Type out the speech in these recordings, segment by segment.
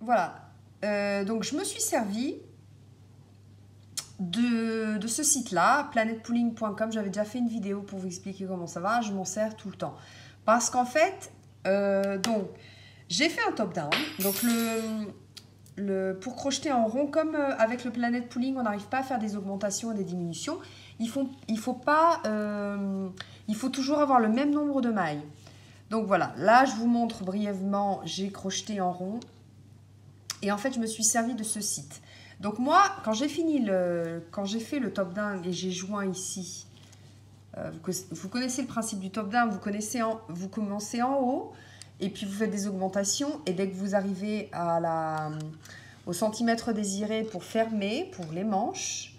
voilà. Donc, je me suis servi de ce site-là, planetpooling.com. J'avais déjà fait une vidéo pour vous expliquer comment ça va. Je m'en sers tout le temps. Parce qu'en fait, donc, j'ai fait un top-down. Donc, pour crocheter en rond, comme avec le Planet Pooling, on n'arrive pas à faire des augmentations et des diminutions. Il faut toujours avoir le même nombre de mailles. Donc voilà, là je vous montre brièvement, j'ai crocheté en rond. Et en fait, je me suis servi de ce site. Donc moi, quand j'ai fait le top down et j'ai joint ici, vous connaissez le principe du top down, vous commencez en haut et puis vous faites des augmentations et dès que vous arrivez au centimètre désiré pour fermer, pour les manches,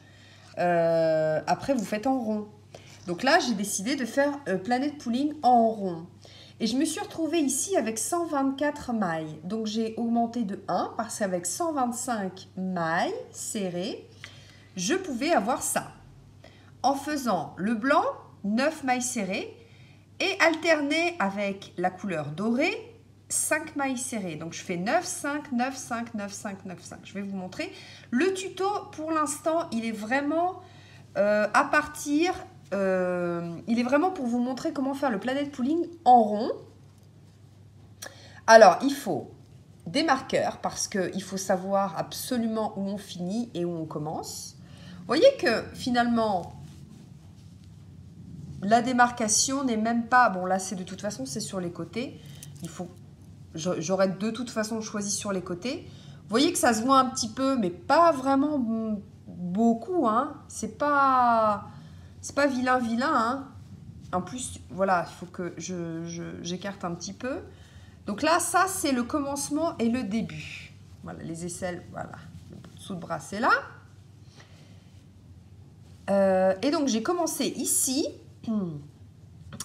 après vous faites en rond. Donc là, j'ai décidé de faire Planet Pooling en rond. Et je me suis retrouvée ici avec 124 mailles. Donc j'ai augmenté de 1 parce qu'avec 125 mailles serrées, je pouvais avoir ça. En faisant le blanc, 9 mailles serrées et alterner avec la couleur dorée, 5 mailles serrées. Donc je fais 9, 5, 9, 5, 9, 5, 9, 5. Je vais vous montrer. Le tuto, pour l'instant, il est vraiment il est vraiment pour vous montrer comment faire le Planet Pooling en rond. Alors, il faut des marqueurs parce qu'il faut savoir absolument où on finit et où on commence. Vous voyez que finalement, la démarcation n'est même pas... Bon, là, c'est de toute façon, c'est sur les côtés. J'aurais de toute façon choisi sur les côtés. Vous voyez que ça se voit un petit peu, mais pas vraiment beaucoup. Hein. C'est pas vilain, hein. En plus, voilà, il faut que j'écarte un petit peu. Donc là, ça, c'est le commencement et le début. Voilà, les aisselles, voilà. Le dessous de bras, c'est là. Et donc, j'ai commencé ici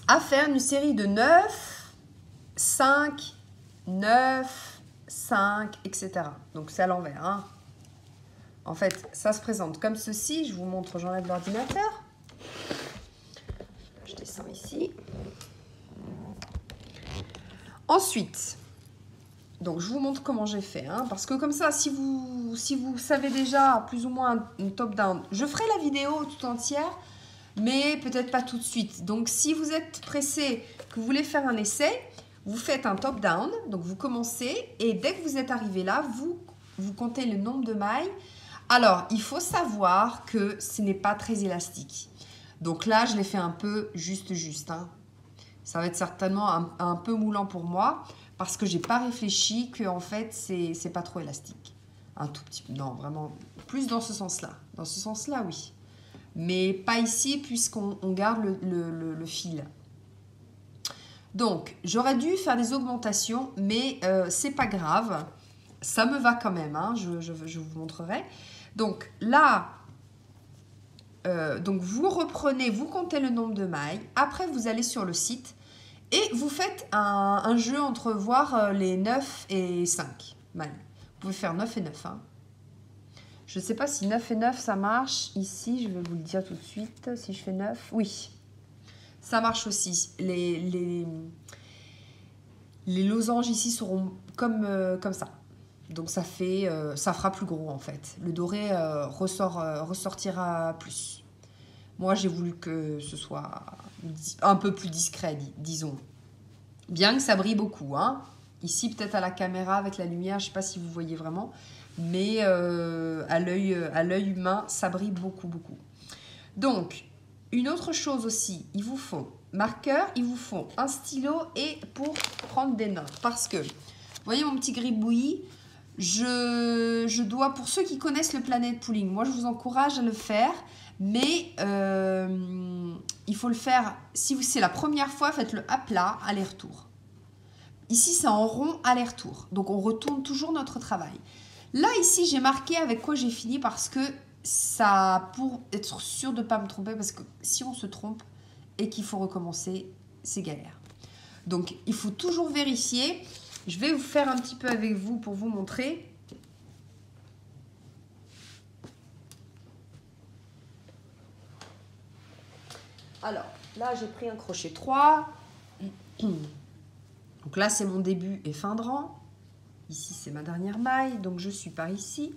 à faire une série de 9, 5, 9, 5, etc. Donc, c'est à l'envers. Hein. En fait, ça se présente comme ceci. Je vous montre, j'enlève l'ordinateur. Je descends ici. Ensuite, donc je vous montre comment j'ai fait. Hein, parce que comme ça, si vous savez déjà plus ou moins un top-down, je ferai la vidéo tout entière, mais peut-être pas tout de suite. Donc si vous êtes pressé, que vous voulez faire un essai, vous faites un top-down. Donc vous commencez et dès que vous êtes arrivé là, vous comptez le nombre de mailles. Alors, il faut savoir que ce n'est pas très élastique. Donc là, je l'ai fait un peu juste. Hein. Ça va être certainement un peu moulant pour moi parce que j'ai pas réfléchi que en fait c'est pas trop élastique. Un tout petit peu, non vraiment plus dans ce sens-là. Dans ce sens-là, oui, mais pas ici puisqu'on garde le fil. Donc j'aurais dû faire des augmentations, mais c'est pas grave, ça me va quand même. Hein, je vous montrerai. Donc là. Donc vous reprenez, vous comptez le nombre de mailles. Après, vous allez sur le site et vous faites un jeu entre voir les 9 et 5 mailles. Vous pouvez faire 9 et 9. Hein. Je ne sais pas si 9 et 9, ça marche. Ici, je vais vous le dire tout de suite. Si je fais 9, oui. Ça marche aussi. Les losanges ici seront comme ça. Donc ça fera plus gros en fait. Le doré ressortira plus. Moi, j'ai voulu que ce soit un peu plus discret, disons. Bien que ça brille beaucoup. Hein. Ici, peut-être à la caméra, avec la lumière, je ne sais pas si vous voyez vraiment. Mais à l'œil humain, ça brille beaucoup. Donc, une autre chose aussi, il vous faut marqueur, il vous faut un stylo et pour prendre des notes. Parce que, vous voyez mon petit gribouillis, je dois, pour ceux qui connaissent le Planet Pooling, moi je vous encourage à le faire, mais il faut le faire, si c'est la première fois, faites-le à plat, aller-retour. Ici c'est en rond, aller-retour, donc on retourne toujours notre travail. Là ici j'ai marqué avec quoi j'ai fini parce que ça, pour être sûr de ne pas me tromper, parce que si on se trompe et qu'il faut recommencer, c'est galère. Donc il faut toujours vérifier. Je vais vous faire un petit peu avec vous pour vous montrer. Alors, là, j'ai pris un crochet 3. Donc là, c'est mon début et fin de rang. Ici, c'est ma dernière maille, donc je suis par ici.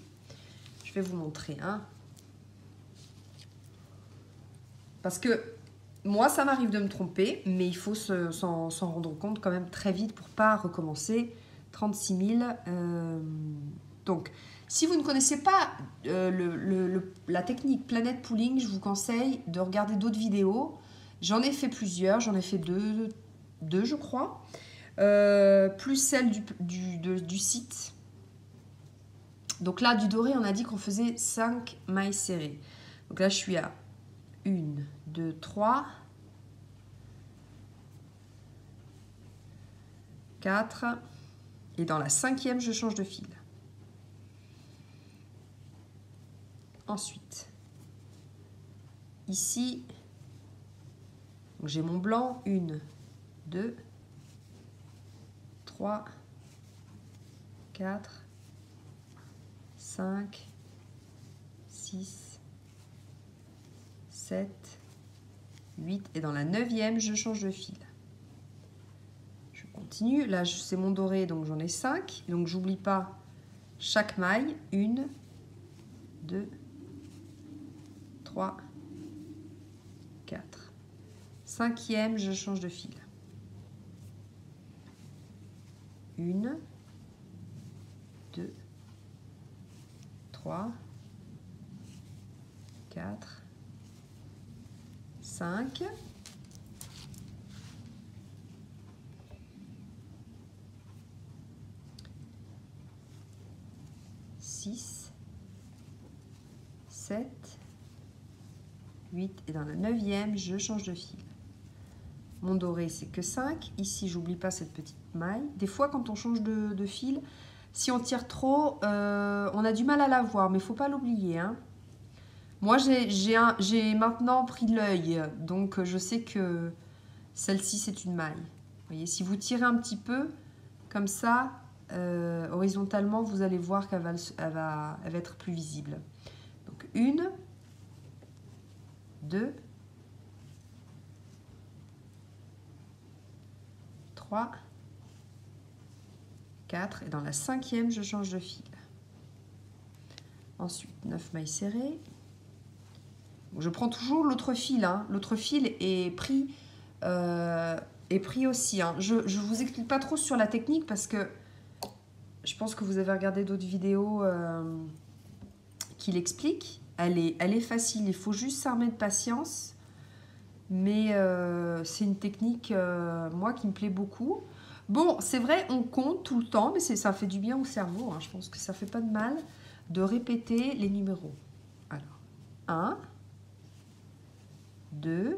Je vais vous montrer, hein. Parce que moi, ça m'arrive de me tromper, mais il faut s'en rendre compte quand même très vite pour pas recommencer. 36 000. Donc, si vous ne connaissez pas la technique Planet Pooling, je vous conseille de regarder d'autres vidéos. J'en ai fait plusieurs, j'en ai fait deux je crois. Plus celle du site. Donc là, du doré, on a dit qu'on faisait 5 mailles serrées. Donc là, je suis à 1, 2, 3, 4. Et dans la 5e, je change de fil. Ensuite, ici, j'ai mon blanc. 1, 2, 3, 4, 5, 6, 7, 8. Et dans la 9e, je change de fil. Je continue. Là, c'est mon doré, donc j'en ai 5. Donc, j'oublie pas chaque maille. 1, 2, 3, 4. 5e, je change de fil. 1, 2, 3, 4, 5. 6, 7, 8. Et dans la 9e, je change de fil. Mon doré, c'est que 5. Ici, j'oublie pas cette petite maille. Des fois, quand on change de fil, si on tire trop, on a du mal à la voir, mais il ne faut pas l'oublier, hein. Moi, j'ai maintenant pris de l'œil, donc je sais que celle-ci, c'est une maille. Vous voyez, si vous tirez un petit peu, comme ça, horizontalement, vous allez voir qu'elle va être plus visible. Donc, 1, 2, 3, 4. Et dans la 5e, je change de fil. Ensuite, 9 mailles serrées. Je prends toujours l'autre fil, hein. L'autre fil est pris aussi, hein. Je ne vous explique pas trop sur la technique parce que je pense que vous avez regardé d'autres vidéos qui l'expliquent. Elle est facile, il faut juste s'armer de patience. Mais c'est une technique, moi, qui me plaît beaucoup. Bon, c'est vrai, on compte tout le temps, mais ça fait du bien au cerveau, hein. Je pense que ça fait pas de mal de répéter les numéros. Alors, 1, 2,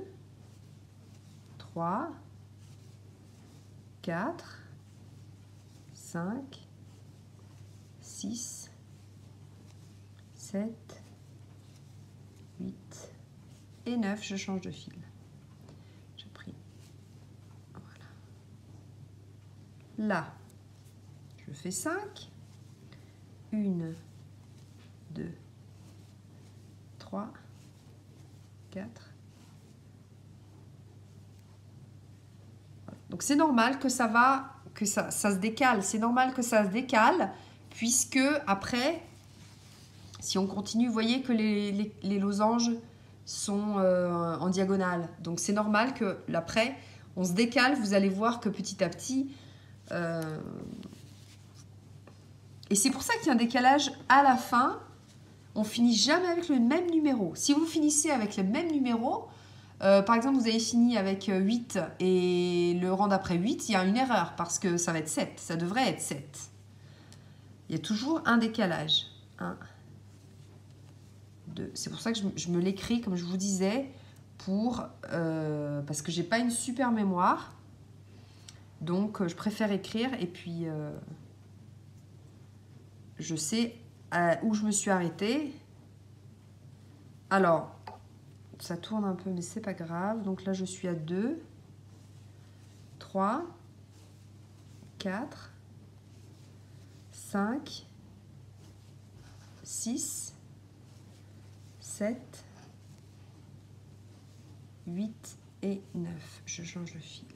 3, 4, 5, 6, 7, 8 et 9. Je change de fil. J'ai pris. Voilà. Là, je fais 5. 1, 2, 3, 4. Donc c'est normal que ça se décale. C'est normal que ça se décale, puisque après, si on continue, vous voyez que les losanges sont en diagonale. Donc c'est normal que l'après, on se décale. Vous allez voir que petit à petit... Et c'est pour ça qu'il y a un décalage à la fin. On finit jamais avec le même numéro. Si vous finissez avec le même numéro... par exemple, vous avez fini avec 8 et le rang d'après 8, il y a une erreur parce que ça va être 7. Ça devrait être 7. Il y a toujours un décalage. 1, 2. C'est pour ça que je me l'écris, comme je vous disais, parce que j'ai pas une super mémoire. Donc, je préfère écrire et puis je sais où je me suis arrêtée. Alors... Ça tourne un peu, mais c'est pas grave. Donc là, je suis à 2, 3, 4, 5, 6, 7, 8 et 9. Je change de fil.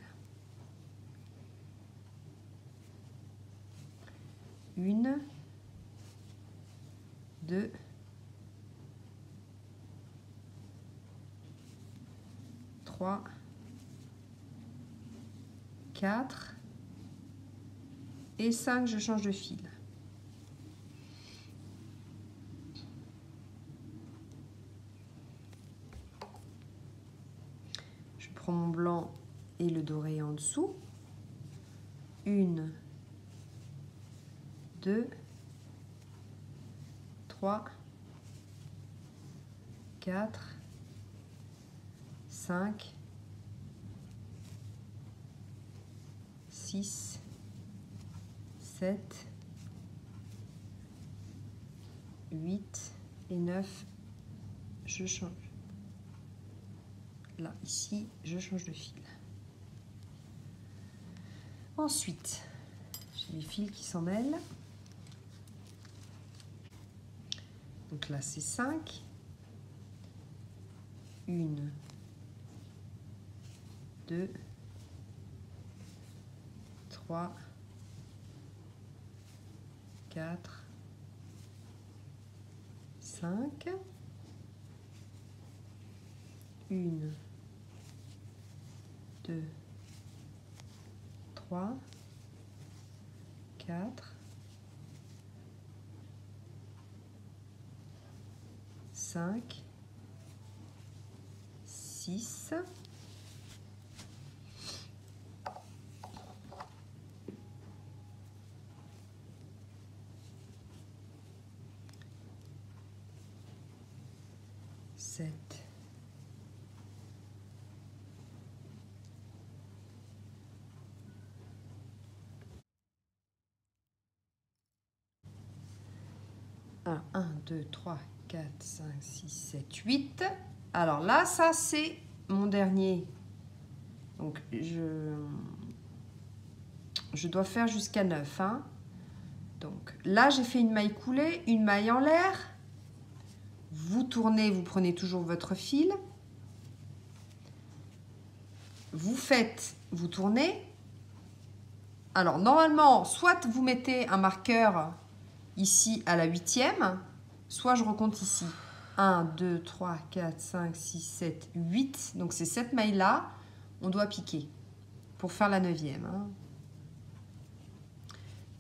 1, 2, 3, 4 et 5, je change de fil. Je prends mon blanc et le doré en dessous. 1, 2, 3, 4, 5, 6, 7, 8 et 9, je change. Là, ici, je change de fil. Ensuite, j'ai les fils qui s'en mêlent. Donc là, c'est 5. 1, 2, 3, 4, 5. 1, 2, 3, 4, 5, 6, 7, 1, 2, 3, 4, 5, 6, 7, 8. Alors là, ça, c'est mon dernier. Donc, je dois faire jusqu'à 9. Hein. Donc, là, j'ai fait une maille coulée, une maille en l'air. Vous tournez, vous prenez toujours votre fil. Vous faites, vous tournez. Alors, normalement, soit vous mettez un marqueur ici à la 8e, soit je recompte ici. 1, 2, 3, 4, 5, 6, 7, 8. Donc, c'est cette maille-là, on doit piquer pour faire la 9e. Hein.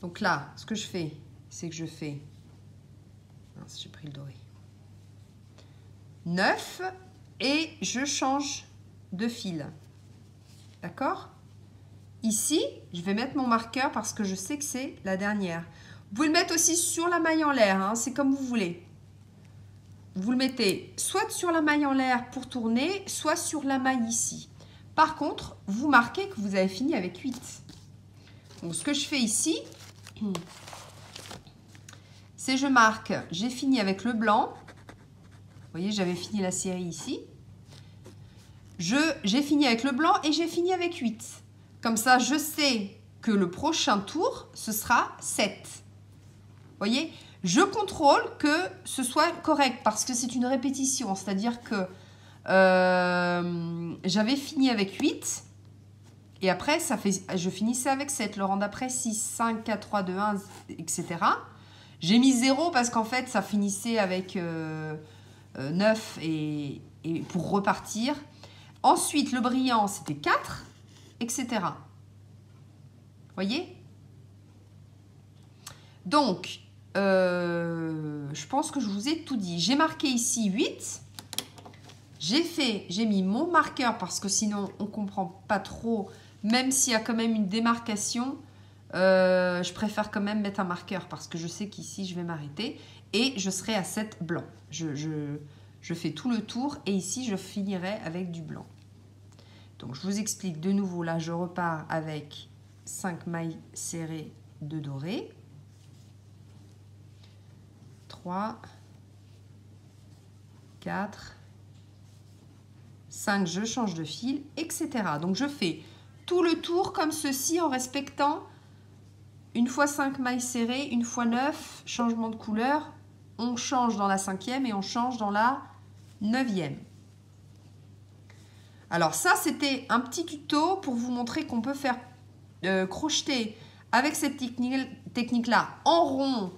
Donc là, ce que je fais, c'est que je fais... J'ai pris le doré. 9 et je change de fil. D'accord? Ici, je vais mettre mon marqueur parce que je sais que c'est la dernière. Vous pouvez le mettre aussi sur la maille en l'air, hein, c'est comme vous voulez. Vous le mettez soit sur la maille en l'air pour tourner, soit sur la maille ici. Par contre, vous marquez que vous avez fini avec 8. Donc, ce que je fais ici, c'est je marque, j'ai fini avec le blanc. Vous voyez, j'avais fini la série ici. J'ai fini avec le blanc et j'ai fini avec 8. Comme ça, je sais que le prochain tour, ce sera 7. Vous voyez, je contrôle que ce soit correct parce que c'est une répétition. C'est-à-dire que j'avais fini avec 8 et après, je finissais avec 7. Le rang d'après, 6, 5, 4, 3, 2, 1, etc. J'ai mis 0 parce qu'en fait, ça finissait avec 9 et pour repartir. Ensuite, le brillant, c'était 4, etc. Vous voyez? Donc, je pense que je vous ai tout dit. J'ai marqué ici 8. J'ai mis mon marqueur parce que sinon, on ne comprend pas trop. Même s'il y a quand même une démarcation, je préfère quand même mettre un marqueur parce que je sais qu'ici, je vais m'arrêter. Et je serai à 7 blanc. Je fais tout le tour et ici, je finirai avec du blanc. Donc, je vous explique de nouveau. Là, je repars avec 5 mailles serrées de doré. 3, 4, 5, je change de fil, etc. Donc, je fais tout le tour comme ceci en respectant une fois 5 mailles serrées, une fois 9, changement de couleur. On change dans la 5e et on change dans la 9e. Alors ça, c'était un petit tuto pour vous montrer qu'on peut faire crocheter avec cette technique-là en rond,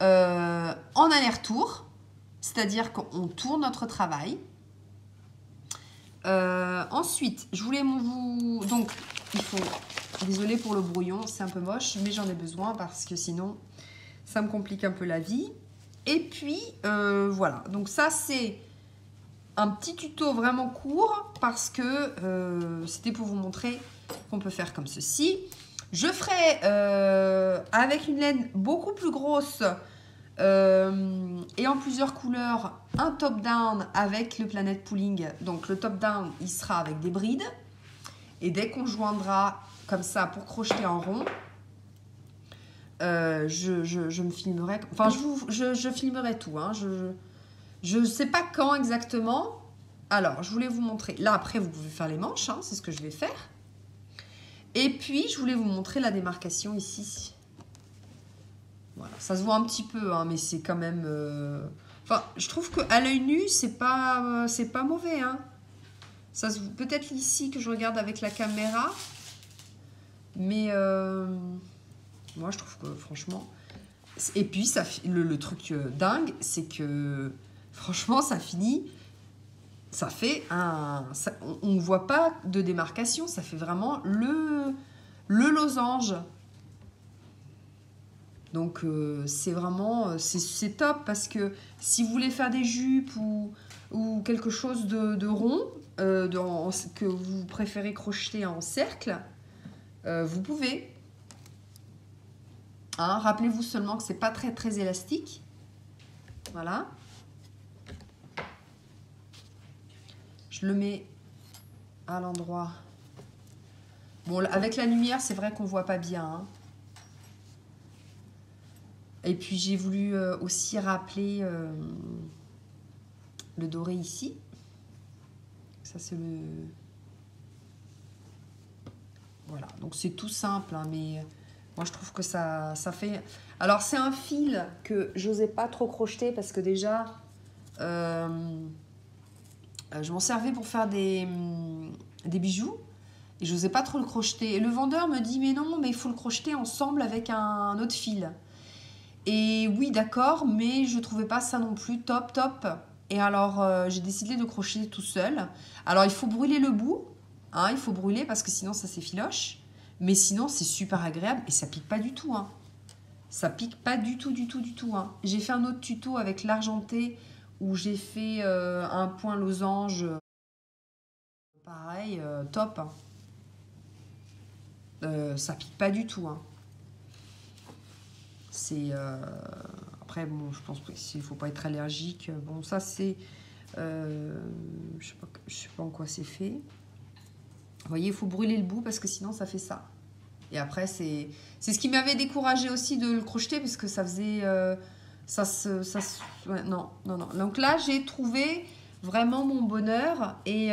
en aller-retour, c'est-à-dire qu'on tourne notre travail. Ensuite, je voulais vous... Donc, il faut... Désolée pour le brouillon, c'est un peu moche, mais j'en ai besoin parce que sinon, ça me complique un peu la vie. Et puis, voilà. Donc ça, c'est un petit tuto vraiment court parce que c'était pour vous montrer qu'on peut faire comme ceci. Je ferai avec une laine beaucoup plus grosse et en plusieurs couleurs un top down avec le Planet Pooling. Donc le top down, il sera avec des brides. Et dès qu'on joindra comme ça pour crocheter en rond, je me filmerai. Enfin, je filmerai tout. Hein. Je ne sais pas quand exactement. Alors, je voulais vous montrer. Là, après, vous pouvez faire les manches. Hein, c'est ce que je vais faire. Et puis, je voulais vous montrer la démarcation ici. Voilà, ça se voit un petit peu, hein, mais c'est quand même... Enfin, je trouve qu'à l'œil nu, c'est pas mauvais. Hein. Ça se... Peut-être ici que je regarde avec la caméra. Mais moi, je trouve que franchement... Et puis, ça, le truc dingue, c'est que franchement, ça finit... Ça fait un... Ça, on ne voit pas de démarcation. Ça fait vraiment le losange. Donc, c'est vraiment... C'est top parce que si vous voulez faire des jupes ou quelque chose de rond, que vous préférez crocheter en cercle, vous pouvez. Hein, rappelez-vous seulement que c'est pas très très élastique. Voilà. Je le mets à l'endroit. Bon, avec la lumière, c'est vrai qu'on voit pas bien. Hein. Et puis j'ai voulu aussi rappeler le doré ici. Ça c'est le... Voilà, donc c'est tout simple, hein, mais moi je trouve que ça fait... Alors c'est un fil que j'osais pas trop crocheter parce que déjà, je m'en servais pour faire des bijoux et j'osais pas trop le crocheter. Et le vendeur me dit, mais non, mais il faut le crocheter ensemble avec un autre fil. Et oui, d'accord, mais je trouvais pas ça non plus top. Et alors, j'ai décidé de crocheter tout seul. Alors, il faut brûler le bout. Hein, il faut brûler parce que sinon, ça s'effiloche. Mais sinon, c'est super agréable et ça pique pas du tout. Hein. Ça pique pas du tout. Hein. J'ai fait un autre tuto avec l'argenté où j'ai fait un point losange. Pareil, top. Hein. Ça pique pas du tout. Hein. C'est... Après, bon, je pense qu'il ne faut pas être allergique. Bon, ça, c'est... je sais pas en quoi c'est fait. Vous voyez, il faut brûler le bout parce que sinon, ça fait ça. Et après, c'est ce qui m'avait découragé aussi de le crocheter parce que ça faisait... ouais, non. Donc là, j'ai trouvé vraiment mon bonheur et...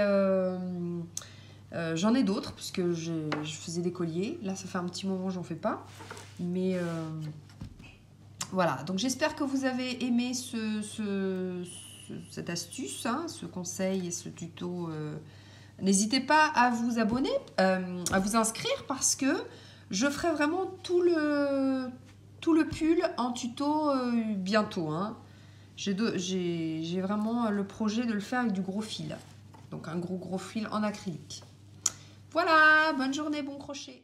j'en ai d'autres puisque je faisais des colliers. Là, ça fait un petit moment que j'en fais pas. Mais... voilà, donc j'espère que vous avez aimé cette astuce, hein, ce conseil et ce tuto. N'hésitez pas à vous abonner, à vous inscrire parce que je ferai vraiment tout le pull en tuto bientôt. Hein. J'ai vraiment le projet de le faire avec du gros fil, donc un gros fil en acrylique. Voilà, bonne journée, bon crochet.